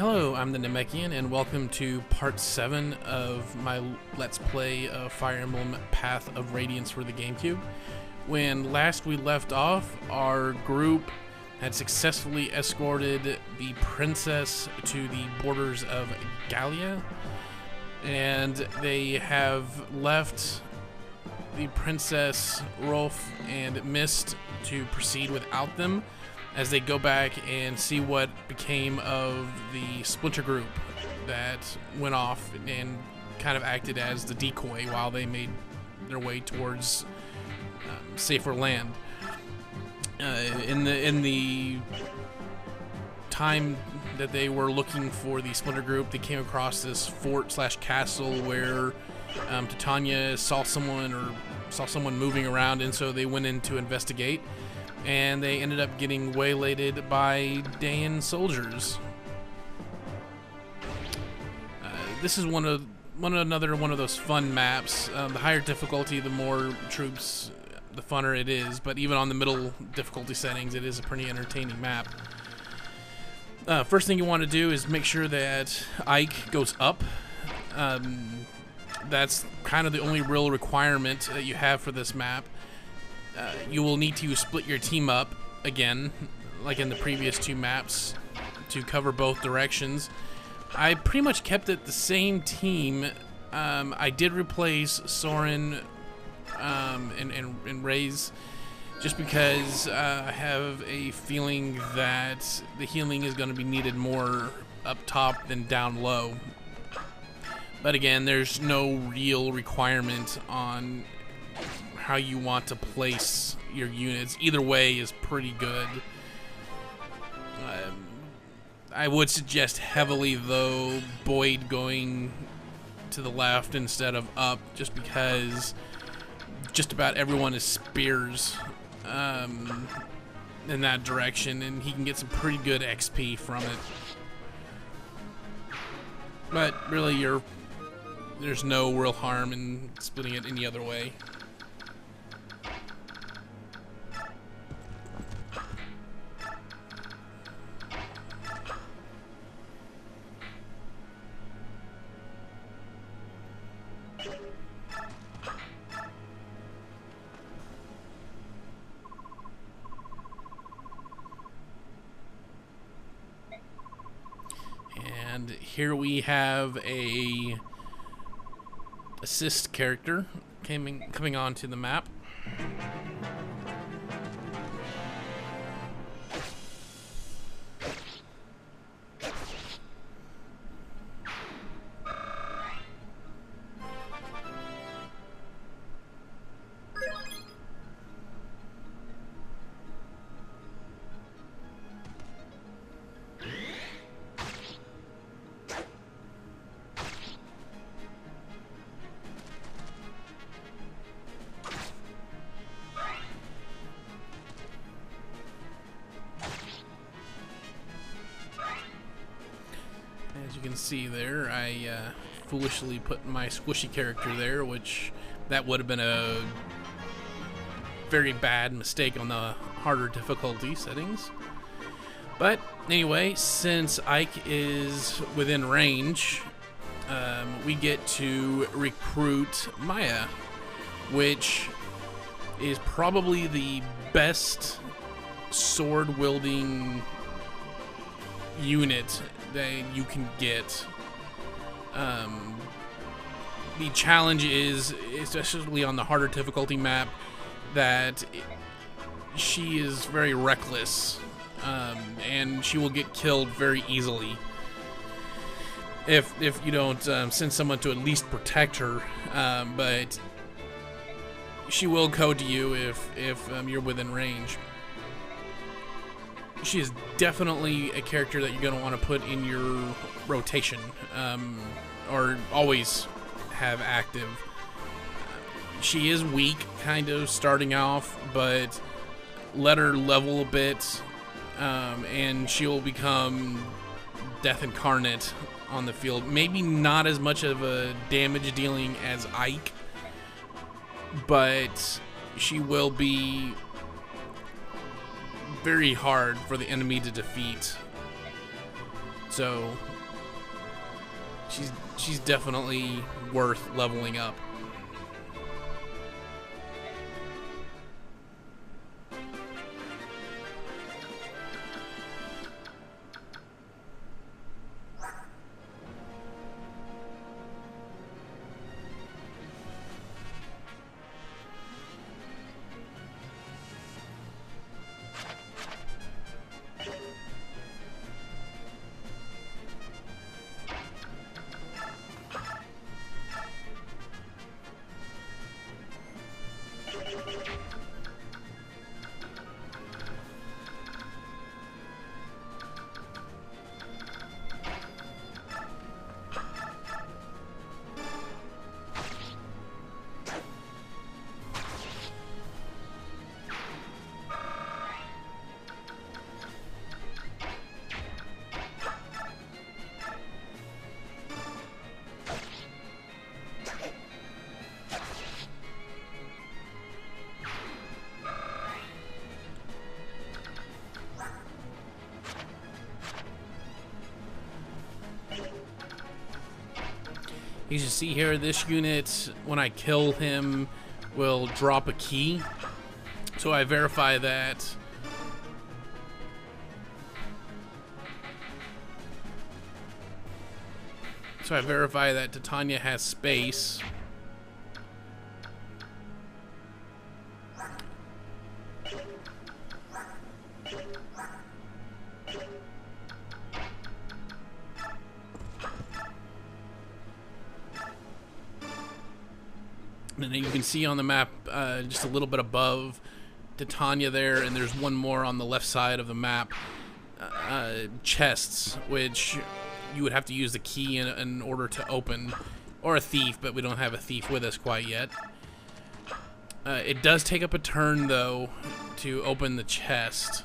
Hello, I'm the Namekian, and welcome to part 7 of my Let's Play of Fire Emblem Path of Radiance for the GameCube. When last we left off, our group had successfully escorted the princess to the borders of Gallia, and they have left the princess, Rolf, and Mist to proceed without them, as they go back and see what became of the splinter group that went off and kind of acted as the decoy while they made their way towards safer land. In the time that they were looking for the splinter group, they came across this fort/castle where Titania saw someone moving around, and so they went in to investigate. And they ended up getting waylaid by Dayan soldiers. This is another one of those fun maps. The higher difficulty, the more troops, the funner it is. But even on the middle difficulty settings, it is a pretty entertaining map. First thing you want to do is make sure that Ike goes up. That's kind of the only real requirement that you have for this map. You will need to split your team up again, like in the previous two maps, to cover both directions. I pretty much kept it the same team. I did replace Soren and Ray's, just because I have a feeling that the healing is going to be needed more up top than down low. But again, there's no real requirement on how you want to place your units. Either way is pretty good. I would suggest heavily, though, Boyd going to the left instead of up, just because just about everyone is spears in that direction, and he can get some pretty good XP from it. But really, there's no real harm in splitting it any other way. And here we have a assist character coming onto the map. As you can see there, I foolishly put my squishy character there, which that would have been a very bad mistake on the harder difficulty settings. But anyway, since Ike is within range, we get to recruit Maya, which is probably the best sword-wielding unit that you can get. The challenge is, especially on the harder difficulty map, that she is very reckless, and she will get killed very easily if you don't send someone to at least protect her. But she will code to you if you're within range. She is definitely a character that you're going to want to put in your rotation, or always have active. She is weak, kind of, starting off, but let her level a bit, and she will become Death Incarnate on the field. Maybe not as much of a damage dealing as Ike, but she will be very hard for the enemy to defeat. So she's definitely worth leveling up. You should see here, this unit, when I kill him, will drop a key. So I verify that. So I verify that Titania has space. And then you can see on the map, just a little bit above Titania there, and there's one more on the left side of the map, chests, which you would have to use the key in order to open, or a thief, but we don't have a thief with us quite yet. It does take up a turn, though, to open the chest.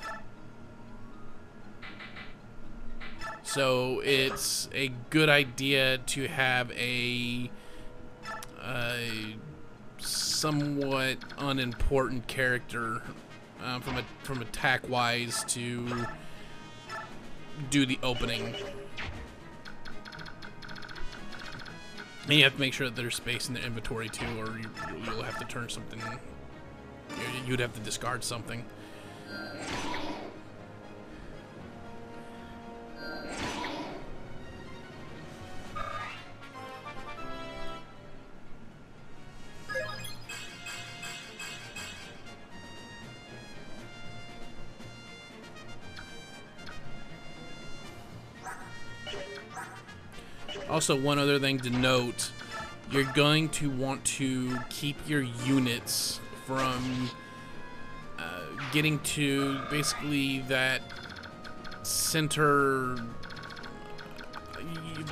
So it's a good idea to have a somewhat unimportant character from attack wise to do the opening. And you have to make sure that there's space in the inventory too, or you'll have to turn something. You'd have to discard something. Also, one other thing to note, you're going to want to keep your units from getting to basically that center,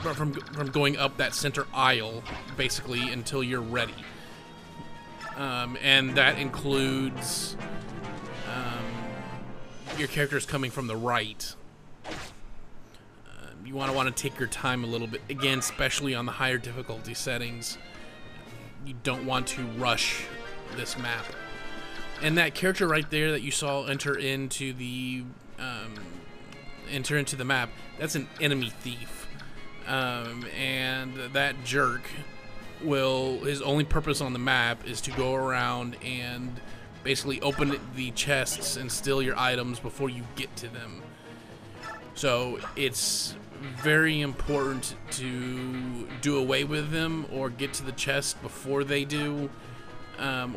from going up that center aisle, basically, until you're ready. And that includes your characters coming from the right. You want to take your time a little bit, again, especially on the higher difficulty settings. You don't want to rush this map. And that character right there that you saw enter into the map, that's an enemy thief, and that jerk his only purpose on the map is to go around and basically open the chests and steal your items before you get to them. So it's very important to do away with them or get to the chest before they do,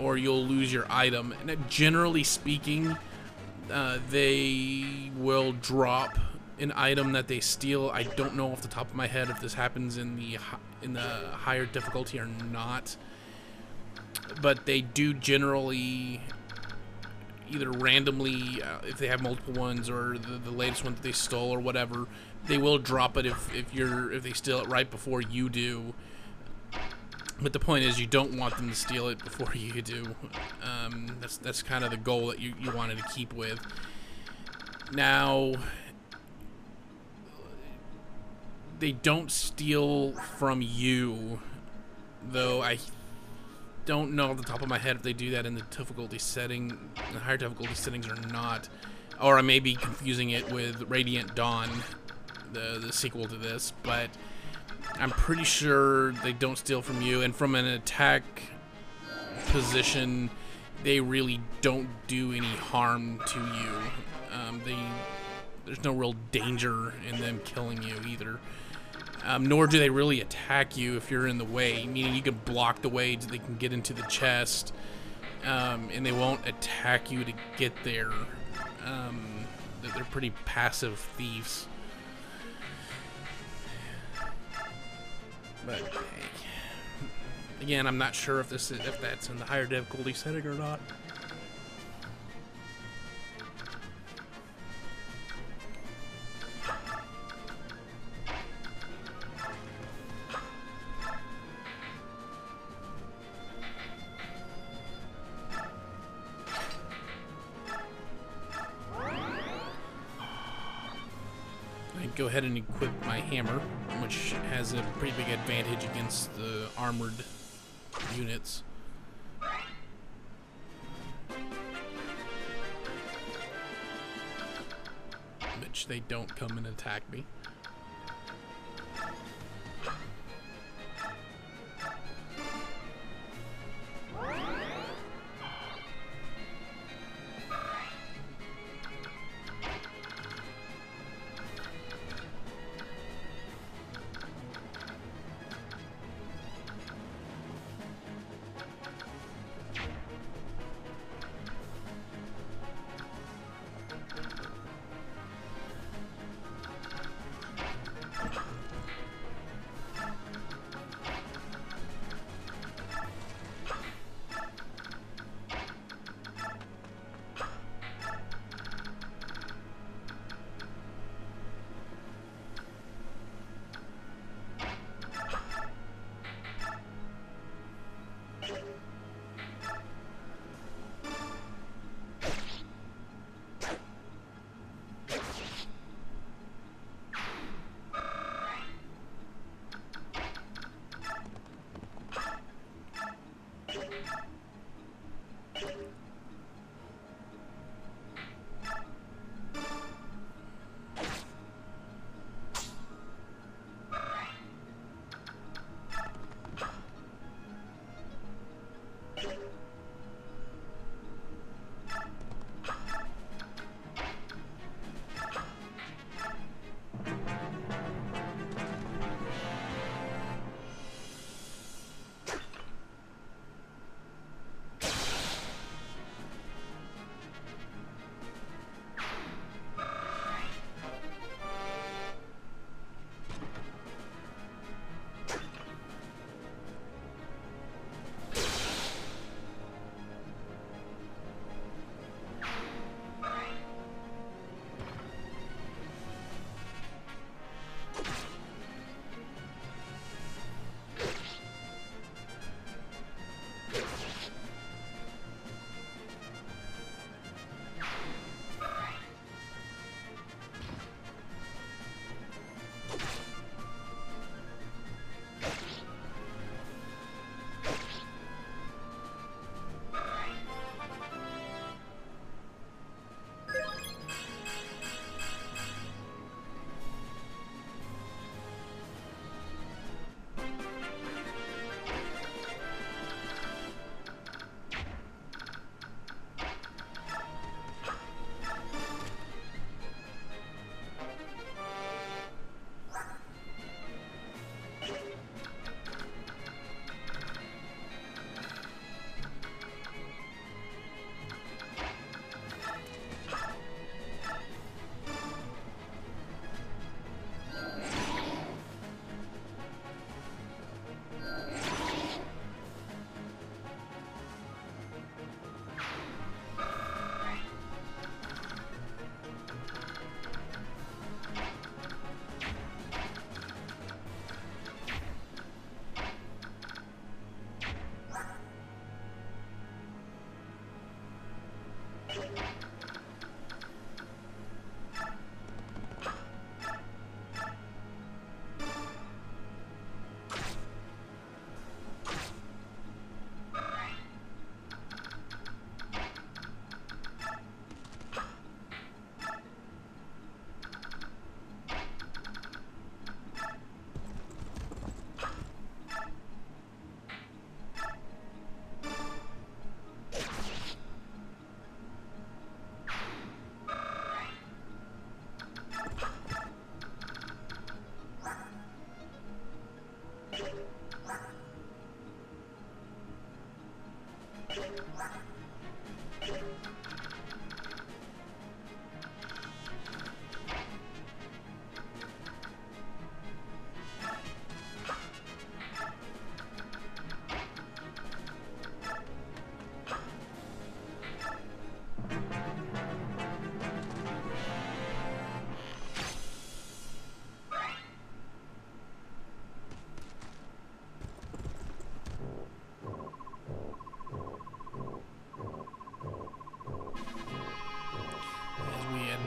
or you'll lose your item. And generally speaking, they will drop an item that they steal. I don't know off the top of my head if this happens in the higher difficulty or not, but they do generally either randomly, if they have multiple ones, or the latest one that they stole or whatever, they will drop it if they steal it right before you do. But the point is, you don't want them to steal it before you do. That's kind of the goal that you wanted to keep with. Now, they don't steal from you, though I don't know off the top of my head if they do that in the difficulty setting, the higher difficulty settings or not. Or I may be confusing it with Radiant Dawn, the sequel to this, but I'm pretty sure they don't steal from you, and from an attack position, they really don't do any harm to you. There's no real danger in them killing you either. Nor do they really attack you if you're in the way, meaning you can block the way so they can get into the chest, and they won't attack you to get there. They're pretty passive thieves. But again, I'm not sure if that's in the higher difficulty setting or not. Go ahead and equip my hammer, which has a pretty big advantage against the armored units. Which they don't come and attack me.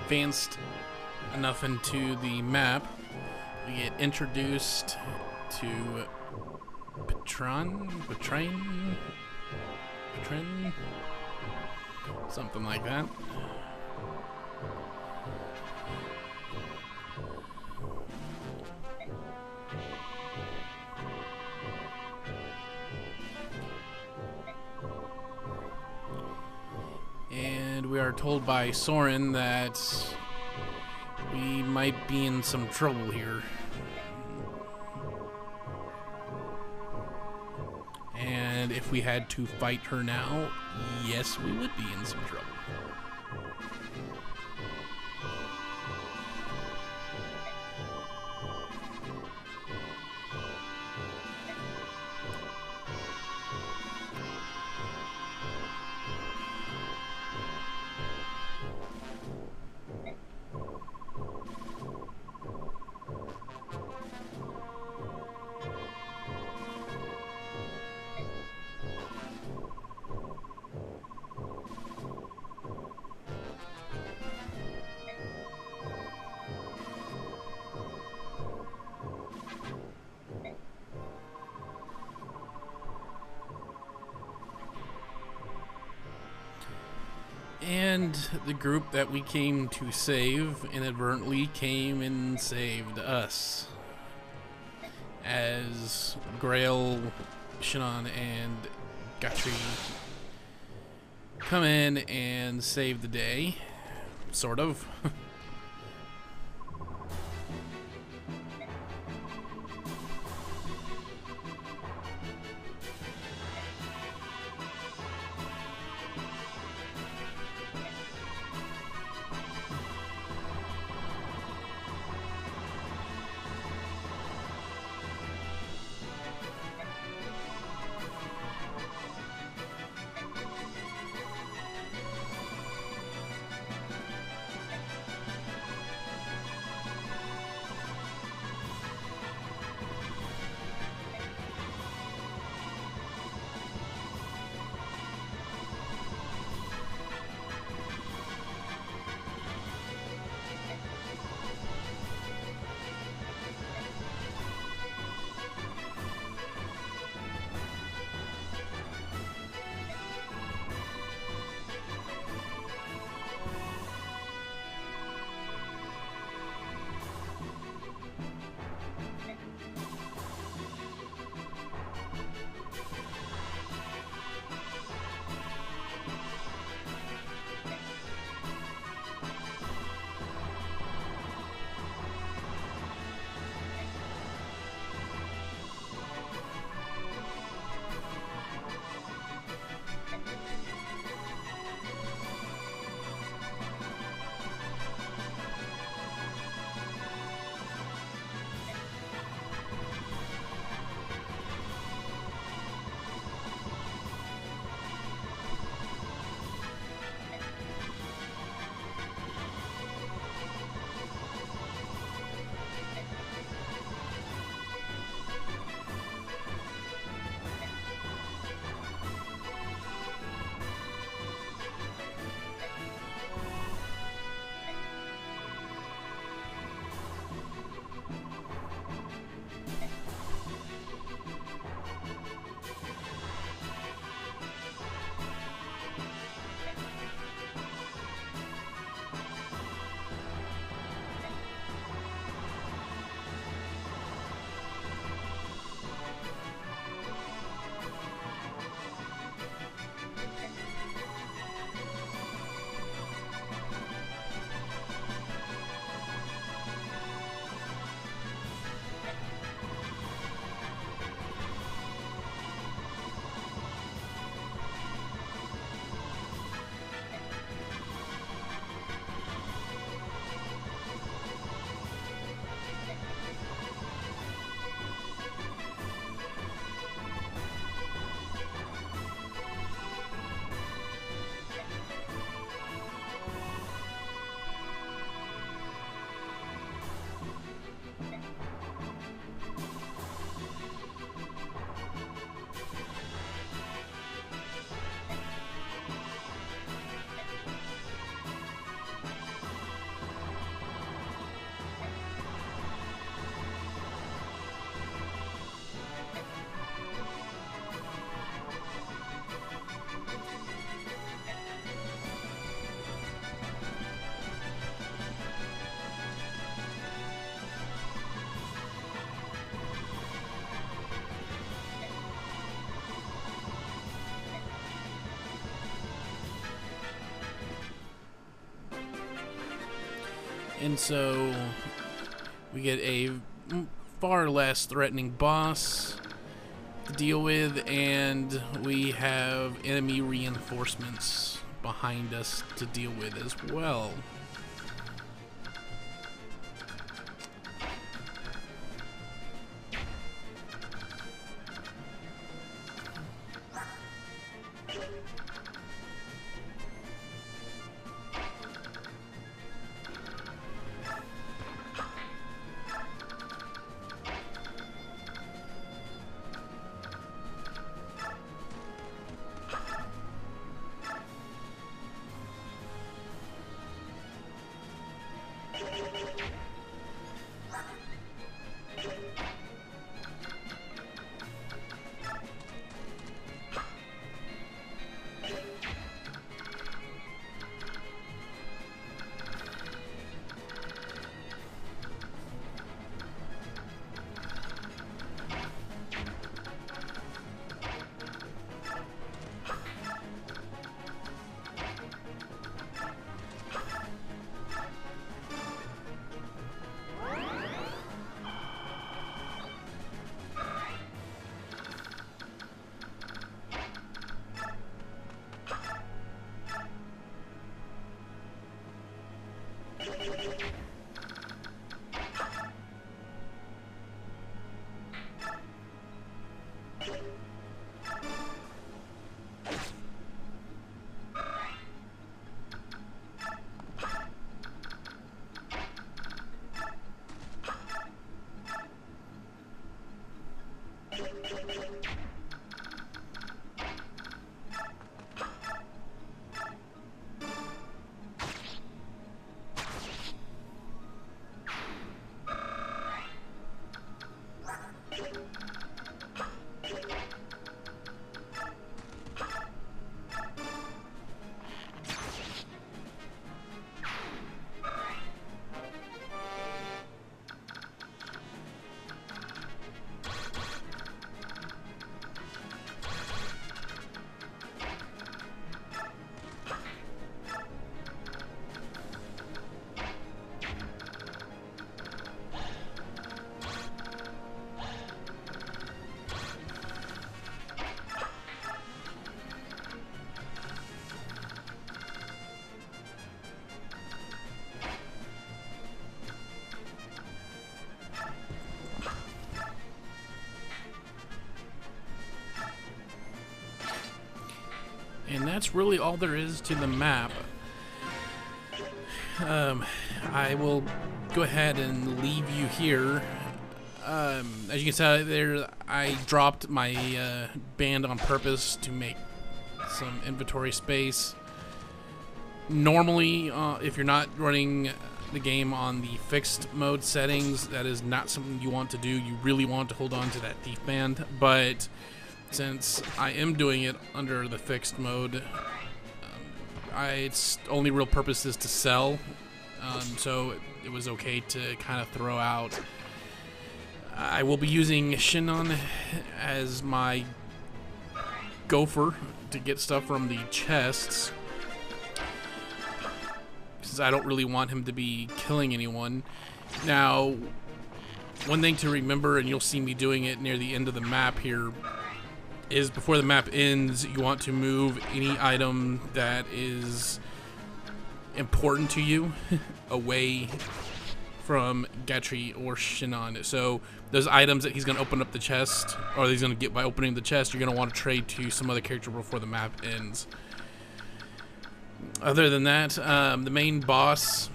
advanced enough into the map, we get introduced to Patron, something like that. And we are told by Soren that we might be in some trouble here. And if we had to fight her now, yes, we would be in some trouble. And the group that we came to save inadvertently came and saved us. As Grail, Shannon, and Gatri come in and save the day. Sort of. And so we get a far less threatening boss to deal with, and we have enemy reinforcements behind us to deal with as well. And that's really all there is to the map. I will go ahead and leave you here. As you can see there, I dropped my band on purpose to make some inventory space. Normally, if you're not running the game on the fixed mode settings, that is not something you want to do. You really want to hold on to that thief band, but since I am doing it under the fixed mode, its only real purpose is to sell, so it was okay to kind of throw out. I will be using Shinon as my gopher to get stuff from the chests, because I don't really want him to be killing anyone. Now, one thing to remember, and you'll see me doing it near the end of the map here, is before the map ends, you want to move any item that is important to you away from Gatri or Shinon. So those items that he's going to open up the chest, or he's going to get by opening the chest, you're going to want to trade to some other character before the map ends. Other than that, the main boss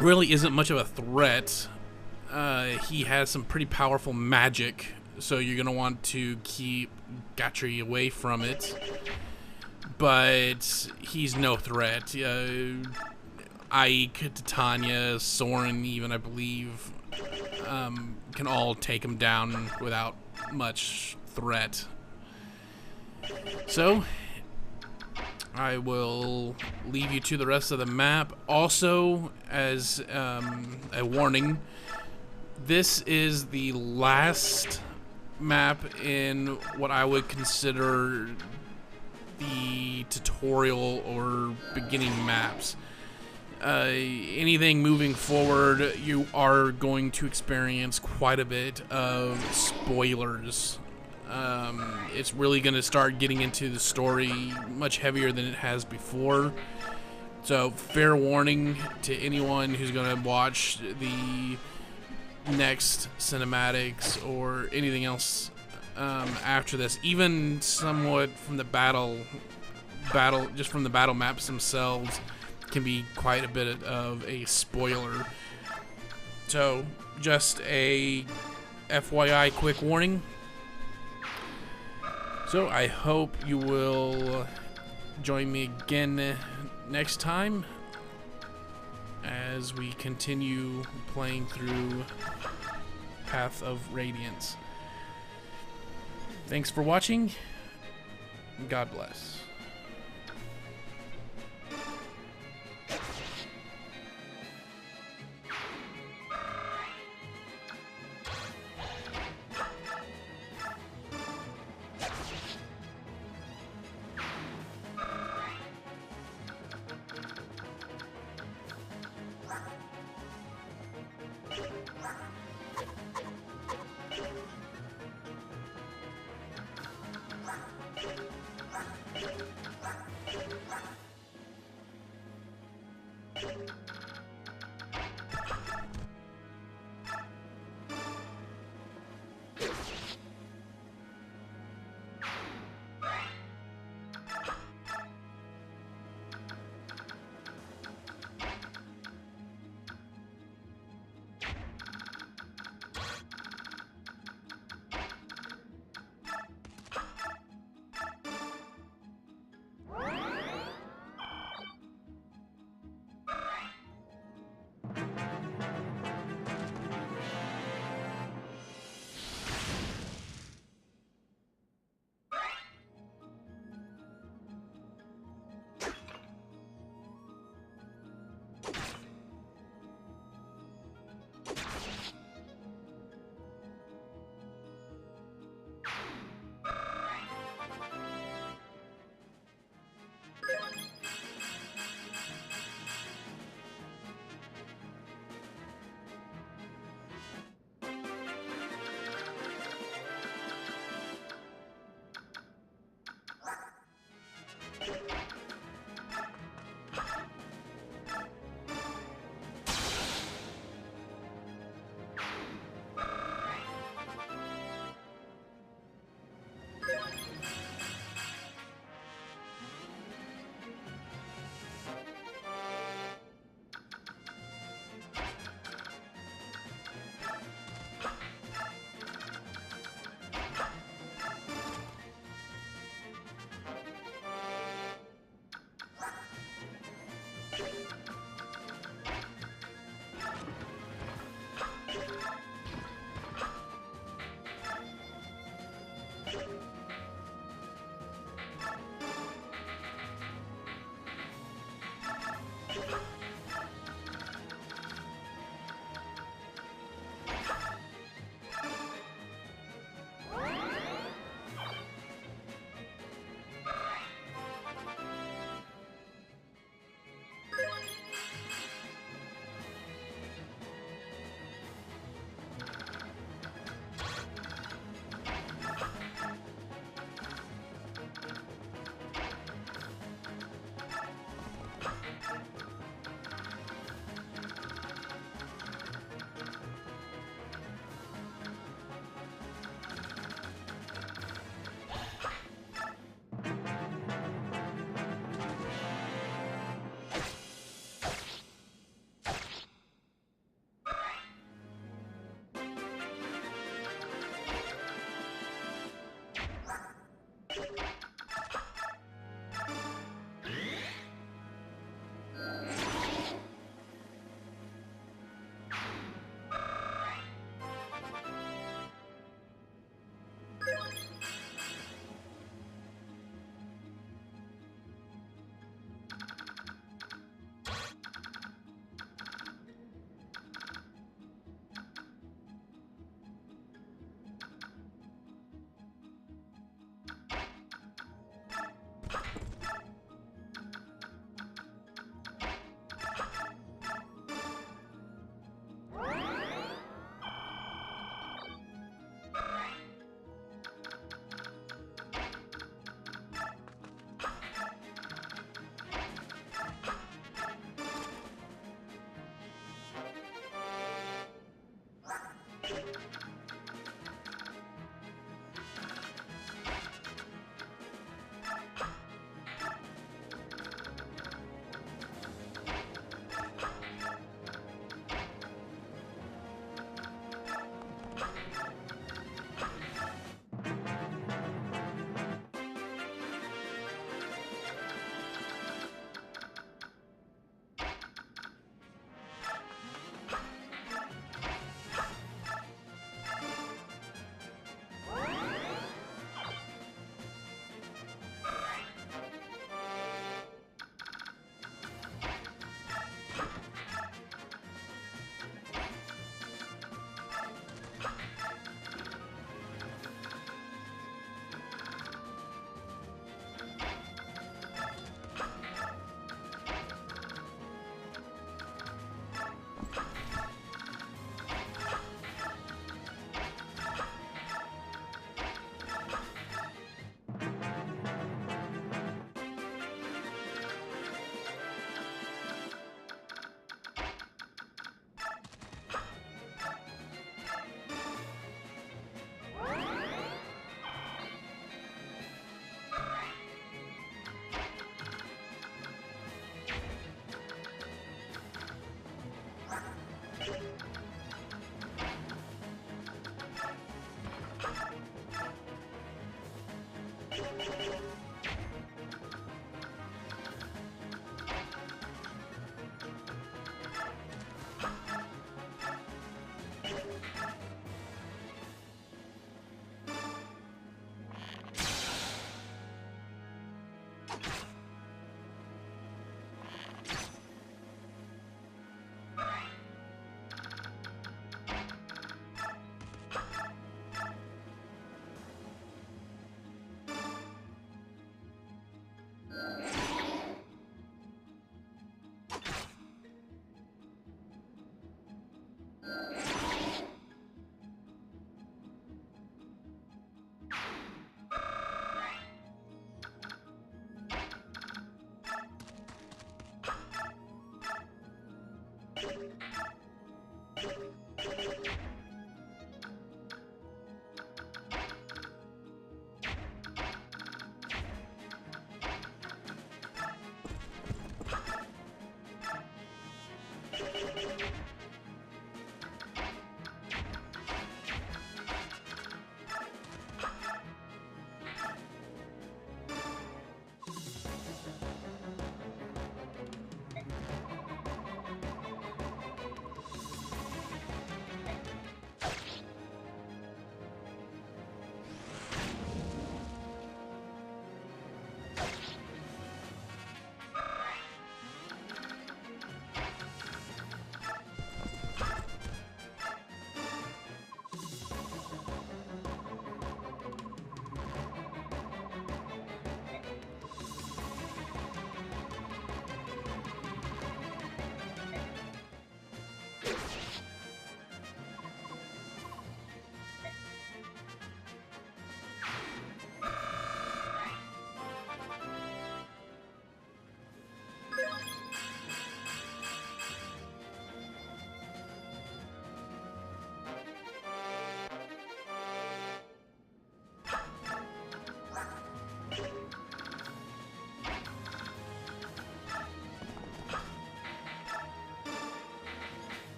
really isn't much of a threat. He has some pretty powerful magic, so you're going to want to keep Gatri away from it. But he's no threat. Ike, Titania, Soren even, I believe, can all take him down without much threat. So I will leave you to the rest of the map. Also, as a warning, this is the last map in what I would consider the tutorial or beginning maps. anything moving forward, you are going to experience quite a bit of spoilers. It's really going to start getting into the story much heavier than it has before. So, fair warning to anyone who's going to watch the next cinematics or anything else after this, even somewhat from the battle, just from the battle maps themselves, can be quite a bit of a spoiler. So, just a FYI quick warning. So, I hope you will join me again next time as we continue playing through Path of Radiance. Thanks for watching. God bless. Wow.